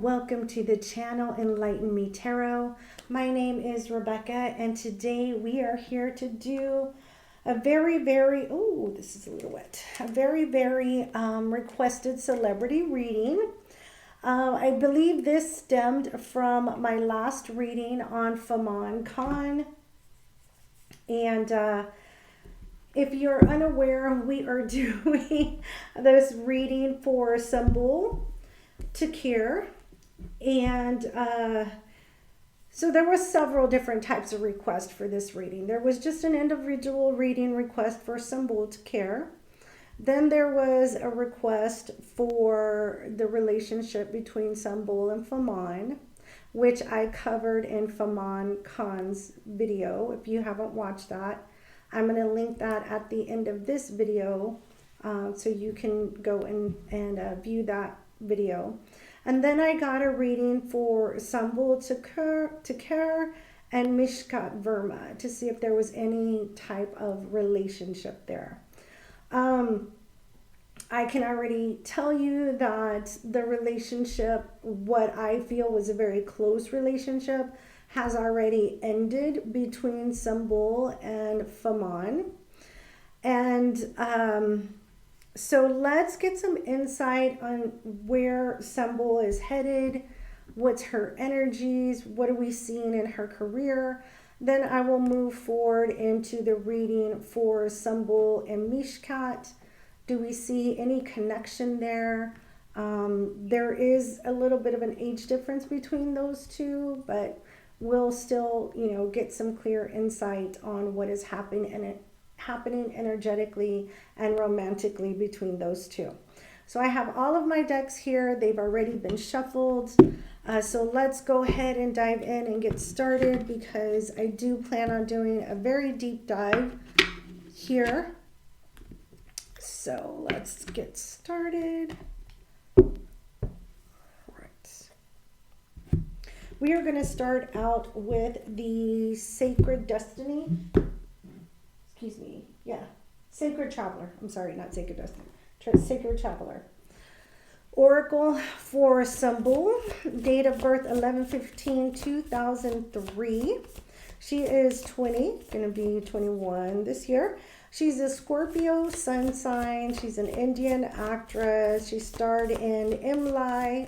welcome to the channel Enlighten Me Tarot. My name is Rebecca, and today we are here to do a very requested celebrity reading. I believe this stemmed from my last reading on Faman Khan, and if you're unaware, we are doing this reading for Sumbul, Touqeer, and so there was several different types of requests for this reading. There was just an individual reading request for Sumbul, Touqeer. Then there was a request for the relationship between Sumbul and Faman, which I covered in Faman Khan's video. If you haven't watched that, I'm going to link that at the end of this video so you can go and view that video. And then I got a reading for Sumbul, Touqeer, and Mishkat Verma to see if there was any type of relationship there. I can already tell you that the relationship, what I feel was a very close relationship, has already ended between Sumbul and Faman. And so let's get some insight on where Sumbul is headed, what's her energies, what are we seeing in her career. Then I will move forward into the reading for Sumbul and Mishkat. Do we see any connection there? There is a little bit of an age difference between those two, but we'll still, get some clear insight on what is happening energetically and romantically between those two. So I have all of my decks here. They've already been shuffled. So let's go ahead and dive in and get started, because I do plan on doing a very deep dive here. So let's get started. We are going to start out with the Sacred Destiny. Sacred Traveler. I'm sorry, not Sacred Destiny. Sacred Traveler. Oracle for Sumbul. Date of birth 11/15/2003. She is 20, going to be 21 this year. She's a Scorpio sun sign. She's an Indian actress. She starred in Emily,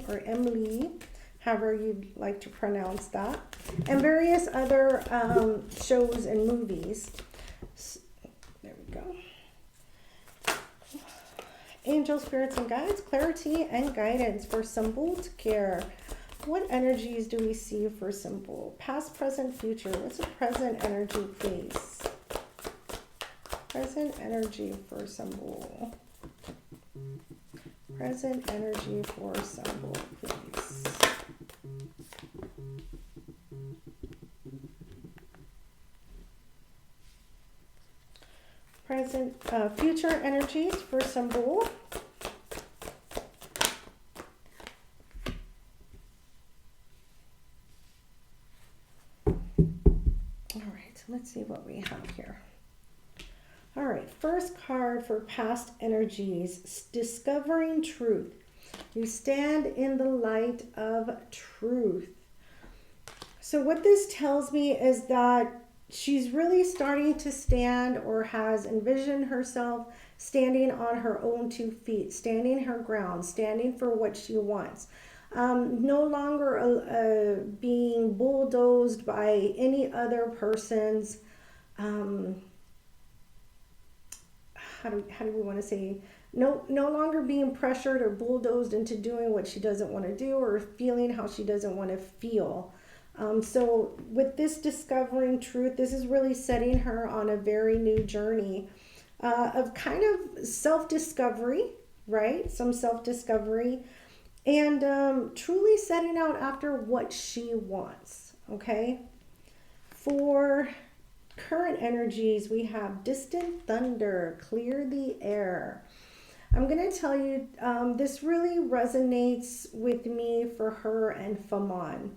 however you'd like to pronounce that, and various other shows and movies. There we go. Angel, spirits, and guides, clarity and guidance for Sumbul, Touqeer. What energies do we see for Sumbul? Past, present, future. What's the present energy, please? Present energy for Sumbul. Present energy for Sumbul, please. Present, future energies for Sumbul. All right, let's see what we have here. All right, first card for past energies, discovering truth. You stand in the light of truth. So what this tells me is that she's really starting to stand, or has envisioned herself standing on her own 2 feet, standing her ground, standing for what she wants. No longer being bulldozed by any other person's, how do we want to say, no longer being pressured or bulldozed into doing what she doesn't want to do, or feeling how she doesn't want to feel. So with this discovering truth, this is really setting her on a very new journey of kind of self-discovery, right? Some self-discovery, and truly setting out after what she wants, okay? For current energies, we have distant thunder, clear the air. I'm going to tell you, this really resonates with me for her and Faman.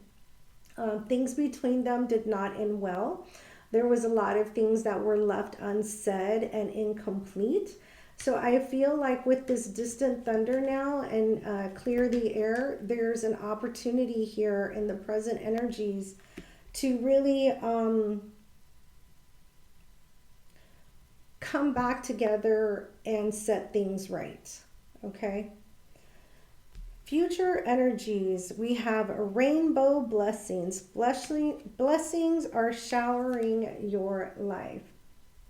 Things between them did not end well. There was a lot of things that were left unsaid and incomplete. So I feel like with this distant thunder now and clear the air, there's an opportunity here in the present energies to really come back together and set things right. Okay. Future energies, we have rainbow blessings. Blessings are showering your life.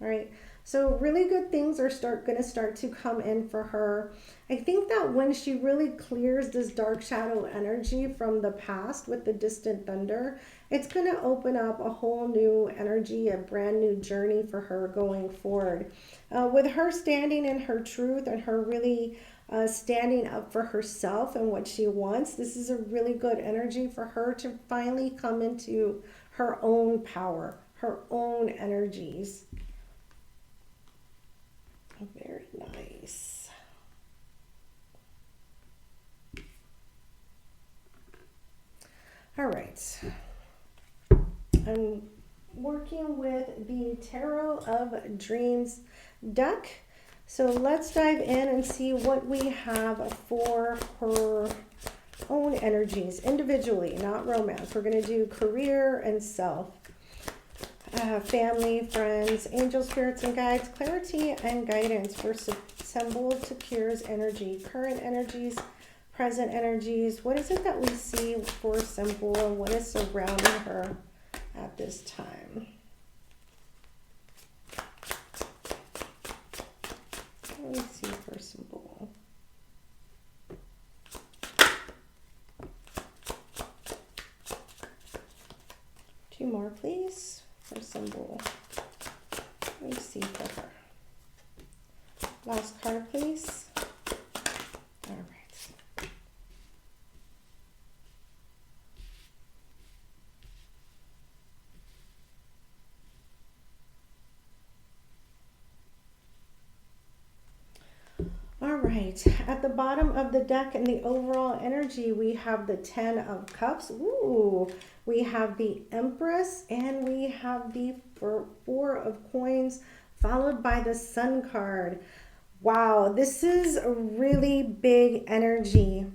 All right. So really good things are going to start to come in for her. I think that when she really clears this dark shadow energy from the past with the distant thunder, it's going to open up a whole new energy, a brand new journey for her going forward. With her standing in her truth and her really standing up for herself and what she wants, this is a really good energy for her to finally come into her own power, her own energies. Very nice. All right. I'm working with the Tarot of Dreams deck. So let's dive in and see what we have for her own energies individually, not romance. We're going to do career and self. Family, friends, angel spirits and guides, clarity and guidance for Sumbul, Touqeer's energy, current energies, present energies. What is it that we see for Sumbul and what is surrounding her at this time? What do we see for Sumbul? Two more, please. For Sumbul. Let me see for her. Last card, please. All right. All right. At the bottom of the deck in the overall energy, we have the 10 of Cups. Ooh. We have the Empress and we have the Four of Coins followed by the Sun card. Wow, this is a really big energy.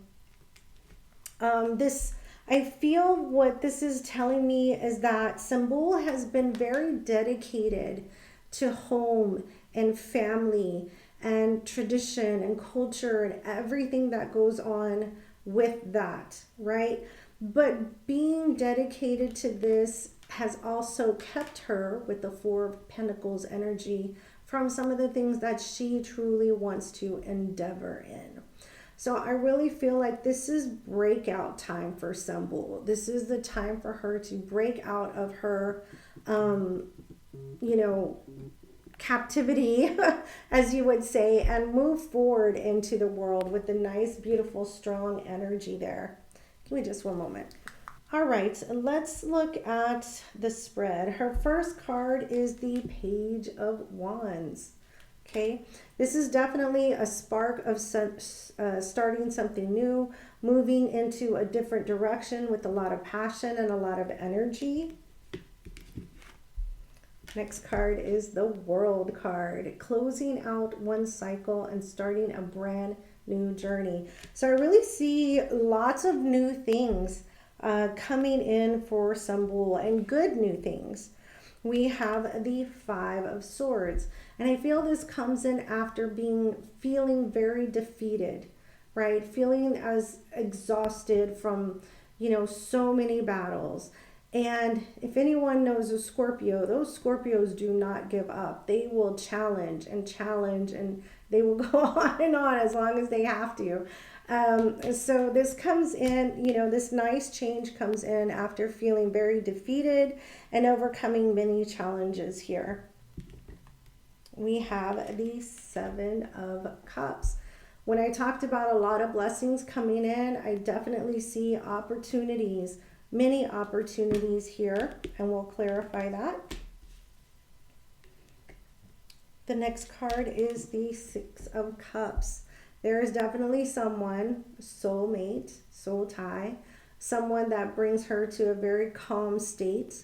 I feel what this is telling me is that Sumbul has been very dedicated to home and family and tradition and culture and everything that goes on with that, right? But being dedicated to this has also kept her with the Four of Pentacles energy from some of the things that she truly wants to endeavor in. So I really feel like this is breakout time for Sumbul. This is the time for her to break out of her, captivity, as you would say, and move forward into the world with the nice, beautiful, strong energy there. Give me just one moment. All right, let's look at the spread. Her first card is the Page of Wands. Okay, this is definitely a spark of starting something new, moving into a different direction with a lot of passion and a lot of energy. Next card is the World card, closing out one cycle and starting a brand new journey. So I really see lots of new things coming in for Sumbul and good new things. We have the Five of Swords, and I feel this comes in after feeling very defeated, right? Feeling as exhausted from, so many battles. And if anyone knows a Scorpio, those Scorpios do not give up. They will challenge and they will go on and on as long as they have to. So this comes in, this nice change comes in after feeling very defeated and overcoming many challenges here. We have the Seven of Cups. When I talked about a lot of blessings coming in, I definitely see opportunities, many opportunities here, and we'll clarify that. The next card is the Six of Cups. There is definitely someone, soulmate, soul tie, someone that brings her to a very calm state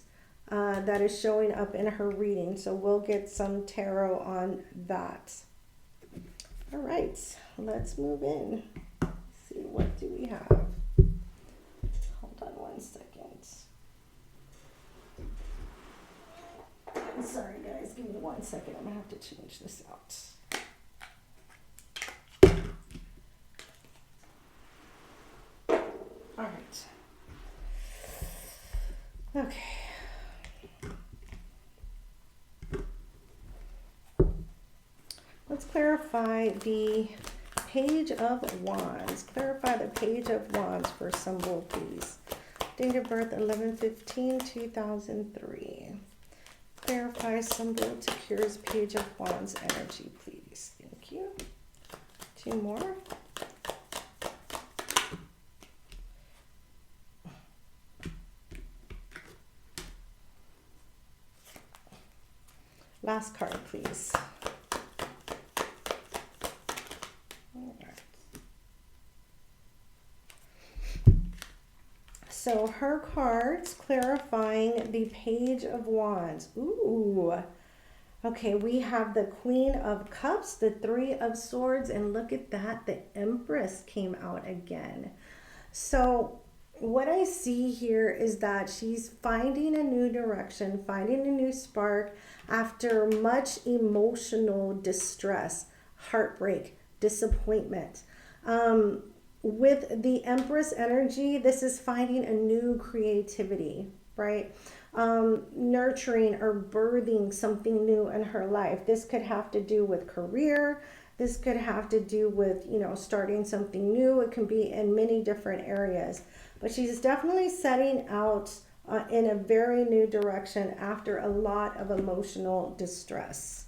that is showing up in her reading. So we'll get some tarot on that. All right, let's move in. See, what do we have? Hold on one second. Sorry guys, give me 1 second. I'm gonna have to change this out. All right. Okay. Let's clarify the Page of Wands. Clarify the Page of Wands for Sumbul, please. Date of birth 11/15/2003. Clarify Sumbul Touqeer's Page of Wands energy, please. Thank you. 2 more. Last card, please. All right. So her cards clarifying the Page of Wands. Ooh. Okay, we have the Queen of Cups, the Three of Swords, and look at that, the Empress came out again. So what I see here is that she's finding a new direction, finding a new spark after much emotional distress, heartbreak, disappointment. With the Empress energy, this is finding a new creativity, right? Nurturing or birthing something new in her life. This could have to do with career. This could have to do with, you know, starting something new. It can be in many different areas. But she's definitely setting out in a very new direction after a lot of emotional distress.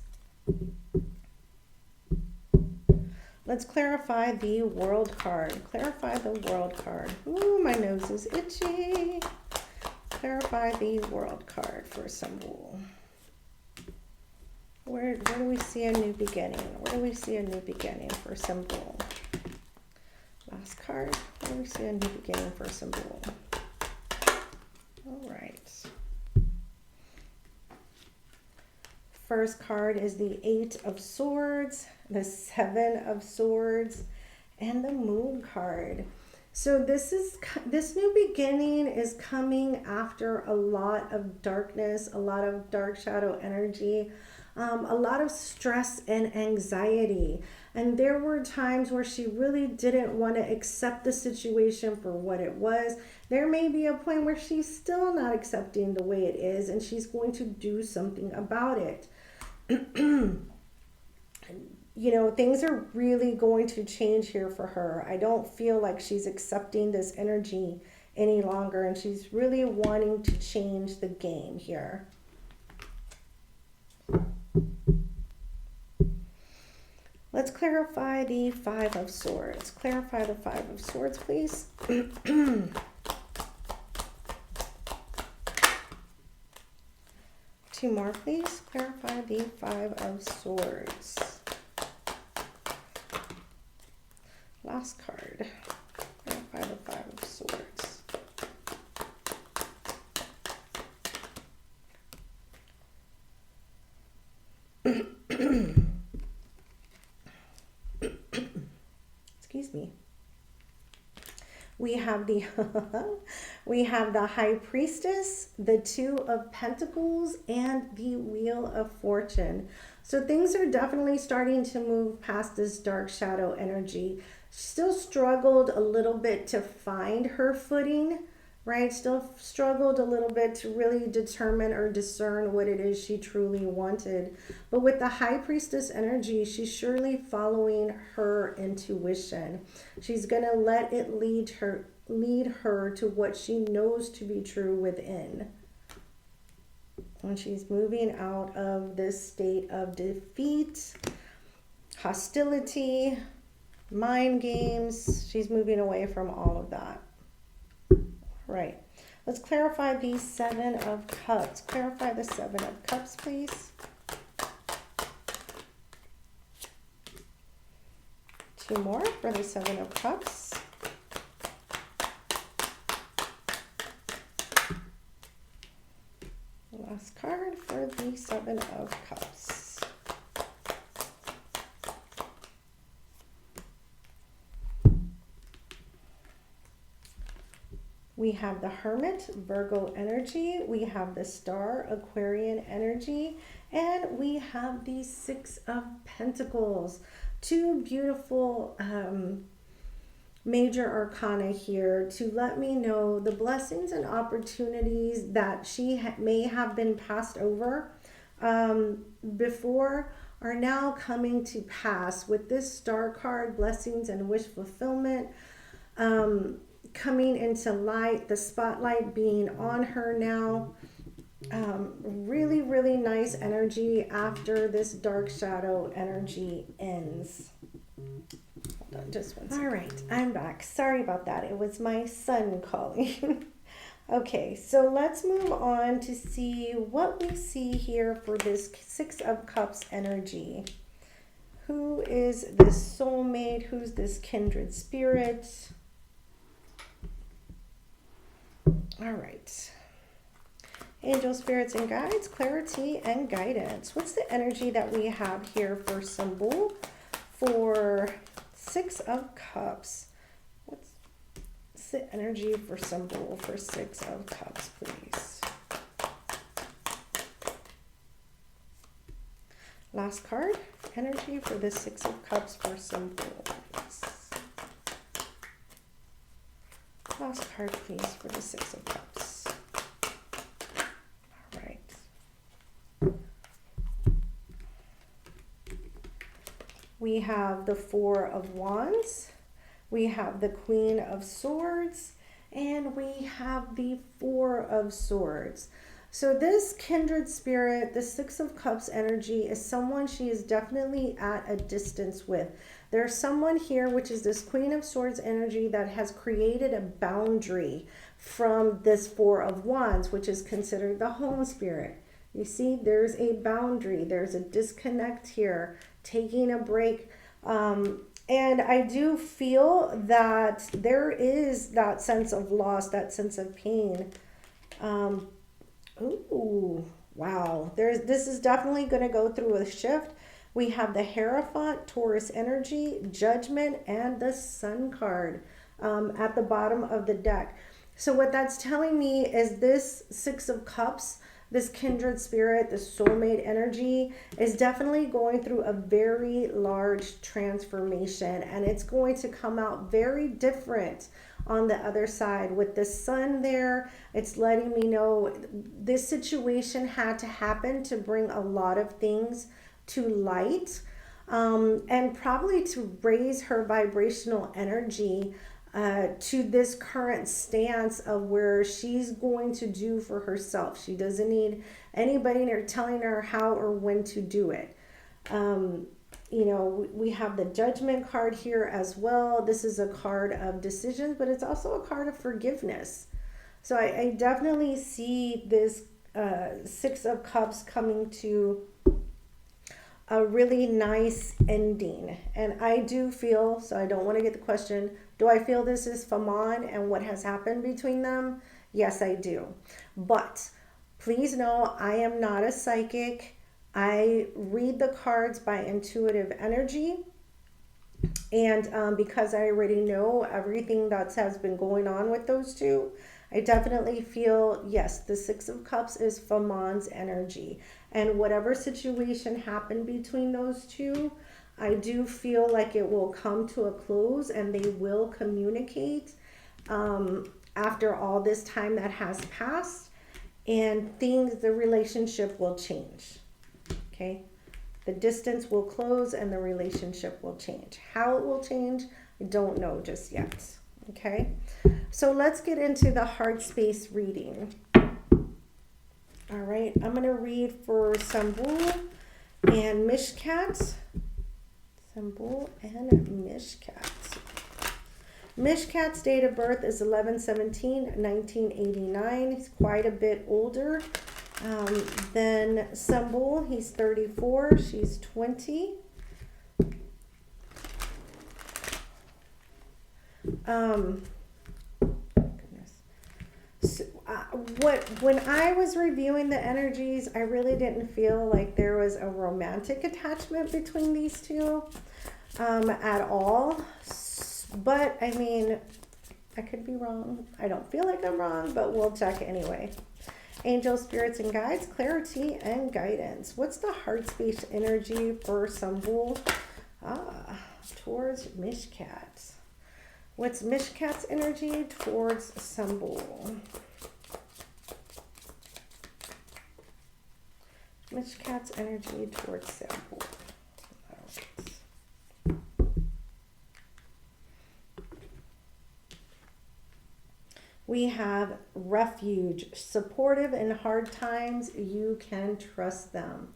Let's clarify the World card. Clarify the World card. Ooh, my nose is itchy. Clarify the World card for Sumbul. Where do we see a new beginning? Where do we see a new beginning for Sumbul? Last card. Where do we see a new beginning for Sumbul? All right. First card is the Eight of Swords, the Seven of Swords, and the Moon card. So this new beginning is coming after a lot of darkness, a lot of dark shadow energy, a lot of stress and anxiety. And there were times where she really didn't want to accept the situation for what it was. There may be a point where she's still not accepting the way it is, and she's going to do something about it. You know, things are really going to change here for her. I don't feel like she's accepting this energy any longer, and she's really wanting to change the game here. Let's clarify the Five of Swords. Clarify the Five of Swords, please. 2 more, please. Clarify the Five of Swords. Last card. Clarify the Five of Swords. Excuse me. We have the we have the High Priestess, the Two of Pentacles, and the Wheel of Fortune. So things are definitely starting to move past this dark shadow energy. Still struggled a little bit to find her footing, right? Still struggled a little bit to really determine or discern what it is she truly wanted. But with the High Priestess energy, she's surely following her intuition. She's going to let it lead her to what she knows to be true within. And she's moving out of this state of defeat, hostility, mind games. She's moving away from all of that. Right. Let's clarify the Seven of Cups. Clarify the Seven of Cups, please. 2 more for the Seven of Cups. Last card for the Seven of Cups. We have the Hermit, Virgo energy. We have the Star, Aquarian energy. And we have the Six of Pentacles. Two beautiful major arcana here to let me know the blessings and opportunities that she may have been passed over before are now coming to pass with this Star card, blessings and wish fulfillment coming into light, the spotlight being on her now. Really, really nice energy after this dark shadow energy ends. Hold on just one second. All right, I'm back. Sorry about that. It was my son calling. Okay, so let's move on to see what we see here for this Six of Cups energy. Who is this soulmate? Who's this kindred spirit? All right. Angel, spirits, and guides, clarity and guidance. What's the energy that we have here for Sumbul for Six of Cups? What's the energy for Sumbul for Six of Cups, please? Last card, energy for the Six of Cups for Sumbul, please. Last card, please, for the Six of Cups. All right. We have the Four of Wands. We have the Queen of Swords. And we have the Four of Swords. So this kindred spirit, the Six of Cups energy, is someone she is definitely at a distance with. There's someone here, which is this Queen of Swords energy, that has created a boundary from this Four of Wands, which is considered the home spirit. You see, there's a boundary. There's a disconnect here, taking a break. And I do feel that there is that sense of loss, that sense of pain. Ooh, wow. This is definitely going to go through a shift. We have the Hierophant, Taurus energy, Judgment, and the Sun card at the bottom of the deck. So what that's telling me is this Six of Cups, this kindred spirit, the soulmate energy, is definitely going through a very large transformation, and it's going to come out very different on the other side. With the Sun there, it's letting me know this situation had to happen to bring a lot of things to light, and probably to raise her vibrational energy to this current stance of where she's going to do for herself. She doesn't need anybody telling her how or when to do it. You know, we have the Judgment card here as well. This is a card of decisions, but it's also a card of forgiveness. So I definitely see this Six of Cups coming to a really nice ending. And I do feel, so I don't want to get the question, do I feel this is Faman and what has happened between them? Yes, I do. But please know I am not a psychic. I read the cards by intuitive energy. And because I already know everything that has been going on with those two, I definitely feel, yes, the Six of Cups is Faman's energy. And whatever situation happened between those two, I do feel like it will come to a close and they will communicate after all this time that has passed, and the relationship will change. Okay? The distance will close and the relationship will change. How it will change, I don't know just yet. Okay? So let's get into the heart space reading. All right, I'm going to read for Sumbul and Mishkat. Sumbul and Mishkat. Mishkat's date of birth is 11/17/1989. He's quite a bit older than Sumbul. He's 34. She's 20. So, when I was reviewing the energies, I really didn't feel like there was a romantic attachment between these two at all. But I mean, I could be wrong. I don't feel like I'm wrong, but we'll check anyway. Angel, spirits, and guides, clarity and guidance. What's the heart space energy for Sumbul? Towards Mishkat. What's Mishkat's energy towards Sumbul? Mishkat's energy towards Sumbul. We have refuge, supportive in hard times. You can trust them.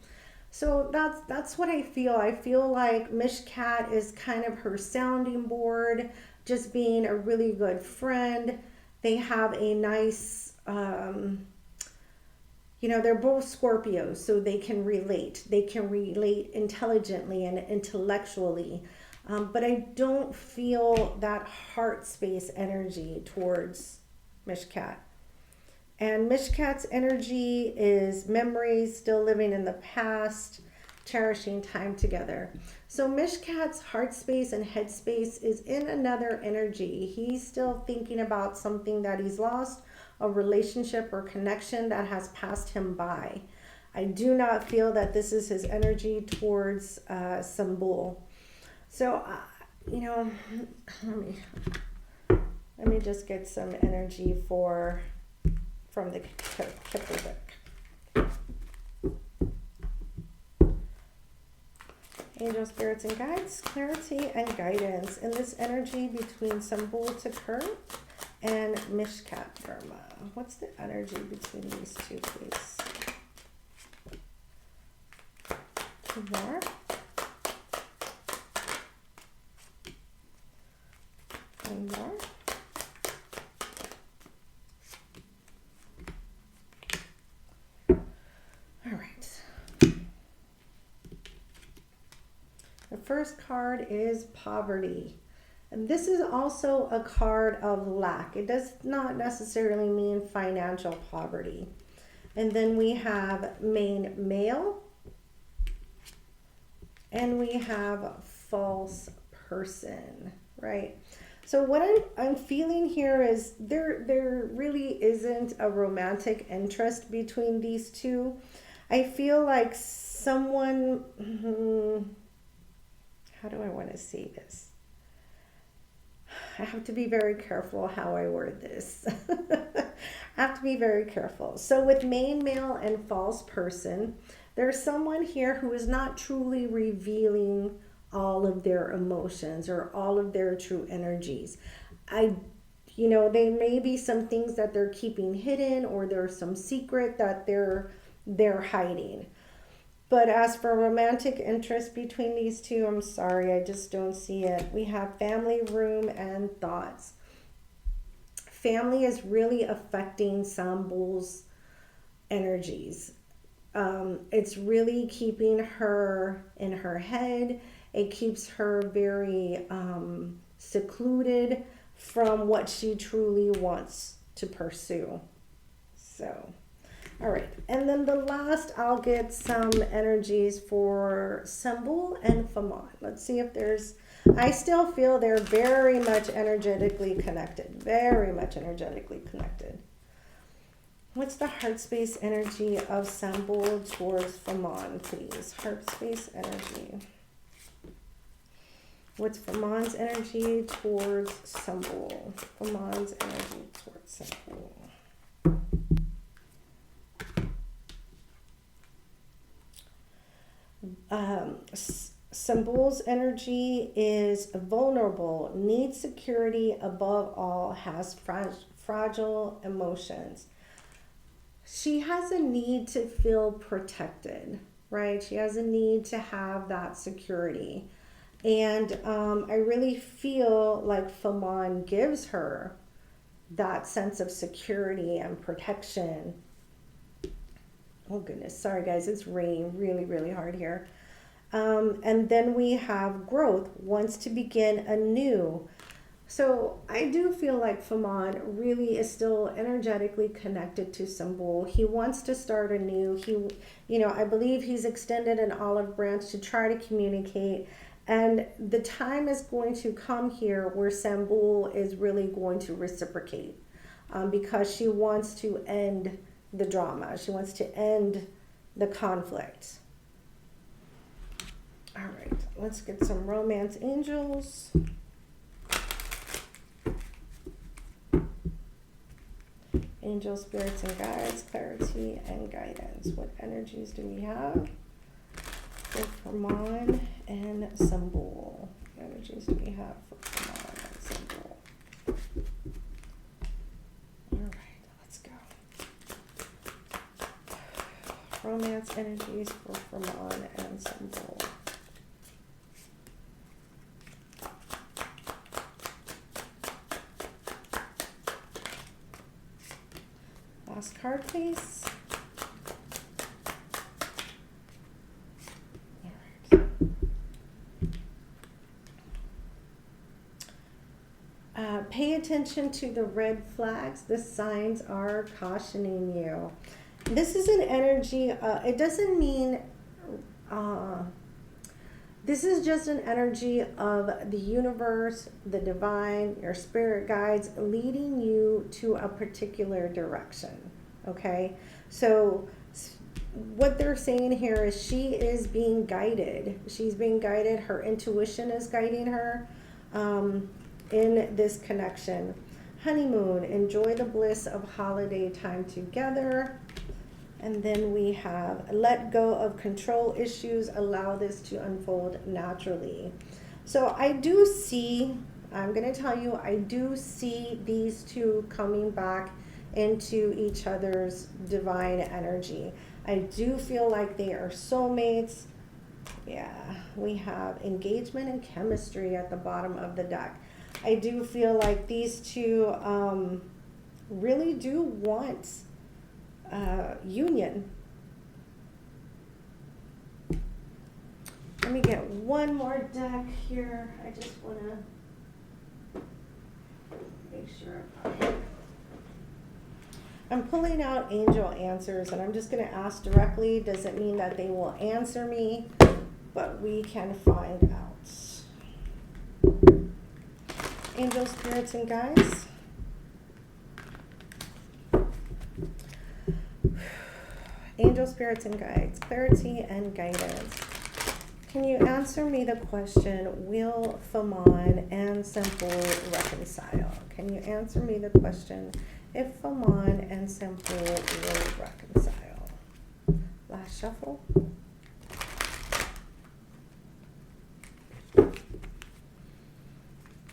So that's what I feel. I feel like Mishkat is kind of her sounding board, just being a really good friend. They have a nice, they're both Scorpios, so they can relate. They can relate intelligently and intellectually. But I don't feel that heart space energy towards Mishkat. And Mishkat's energy is memories, still living in the past, cherishing time together. So Mishkat's heart space and head space is in another energy. He's still thinking about something that he's lost, a relationship or connection that has passed him by. I do not feel that this is his energy towards Sumbul. So, let me just get some energy from the Kipper deck. Angel, spirits, and guides, clarity and guidance in this energy between Sumbul, Touqeer, and Mishkat Dharma. What's the energy between these two, please? Two more. One more. All right. The first card is poverty. And this is also a card of lack. It does not necessarily mean financial poverty. And then we have main male. And we have false person, right? So what I'm feeling here is there really isn't a romantic interest between these two. I feel like someone, how do I want to say this? I have to be very careful how I word this. I have to be very careful. So with main male and false person, there's someone here who is not truly revealing all of their emotions or all of their true energies. There may be some things that they're keeping hidden, or there's some secret that they're hiding. But as for romantic interest between these two, I'm sorry, I just don't see it. We have family, room, and thoughts. Family is really affecting Sumbul's energies. It's really keeping her in her head. It keeps her very secluded from what she truly wants to pursue. So, all right. And then the last, I'll get some energies for Sumbul and Faman. Let's see if I still feel they're very much energetically connected. Very much energetically connected. What's the heart space energy of Sumbul towards Faman, please? Heart space energy. What's Faman's energy towards Sumbul? Faman's energy towards Sumbul. Sumbul's energy is vulnerable, needs security above all, has fragile emotions. She has a need to feel protected, right? She has a need to have that security. And I really feel like Faman gives her that sense of security and protection. Oh goodness, sorry guys, it's raining really, really hard here. And then we have growth, wants to begin anew. So I do feel like Faman really is still energetically connected to Sumbul. He wants to start anew. I believe he's extended an olive branch to try to communicate. And the time is going to come here where Sumbul is really going to reciprocate, because she wants to end the drama. She wants to end the conflict. All right, let's get some romance angels. Angel spirits and guides, clarity and guidance. What energies do we have for Herman and Sumbul? What energies do we have for Herman and Sumbul? All right, let's go. Romance energies for Herman and Sumbul. Last card, please. All right. Pay attention to the red flags. The signs are cautioning you. This is an energy, it doesn't mean, this is just an energy of the universe, the divine, your spirit guides leading you to a particular direction, okay? So what they're saying here is she is being guided. She's being guided. Her intuition is guiding her in this connection. Honeymoon, enjoy the bliss of holiday time together. And then we have let go of control issues, allow this to unfold naturally. So I do see, I'm going to tell you, I do see these two coming back into each other's divine energy. I do feel like they are soulmates. Yeah, we have engagement and chemistry at the bottom of the deck. I do feel like these two really do want union. Let me get one more deck here. I just want to make sure I'm pulling out angel answers, and I'm just going to ask directly. Doesn't mean that they will answer me, but we can find out. Angel spirits and guides. Angel spirits and guides, clarity and guidance. Can you answer me the question, will Faman and Sumbul reconcile? Can you answer me the question, if Faman and Sumbul will reconcile? Last shuffle.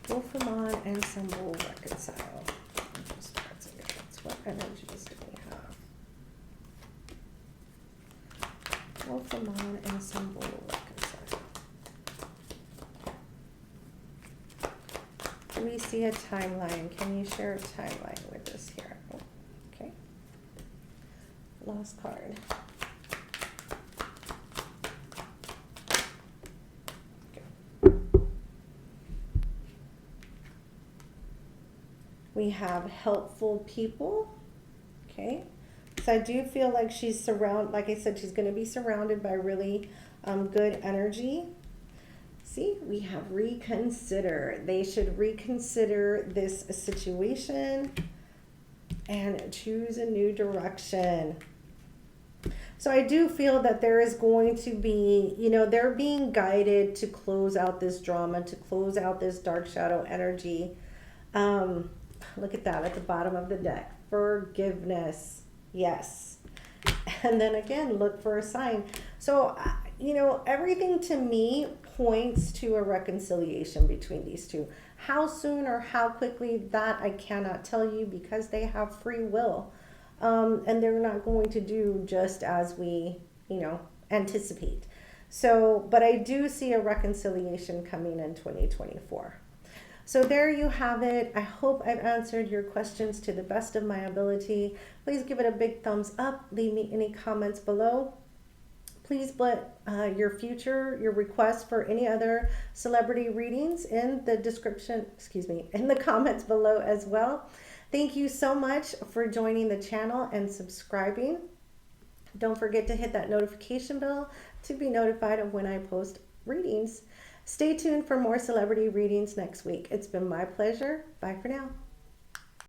Will Faman and Sumbul reconcile? Angel spirits and guides, what energies do we have? Will Faman and Sumbul reconcile? Do we see a timeline? Can you share a timeline with us here? Okay. Last card. Okay. We have helpful people. Okay. So I do feel like she's like I said, she's going to be surrounded by really good energy. See, we have reconsider. They should reconsider this situation and choose a new direction. So I do feel that there is going to be, they're being guided to close out this drama, to close out this dark shadow energy. Look at that at the bottom of the deck. Forgiveness. Yes. And then again, look for a sign. So, everything to me points to a reconciliation between these two. How soon or how quickly, that I cannot tell you, because they have free will. And they're not going to do just as we, anticipate. So, but I do see a reconciliation coming in 2024. So there you have it. I hope I've answered your questions to the best of my ability. Please give it a big thumbs up. Leave me any comments below. Please put your requests for any other celebrity readings in the description, in the comments below as well. Thank you so much for joining the channel and subscribing. Don't forget to hit that notification bell to be notified of when I post readings. Stay tuned for more celebrity readings next week. It's been my pleasure. Bye for now.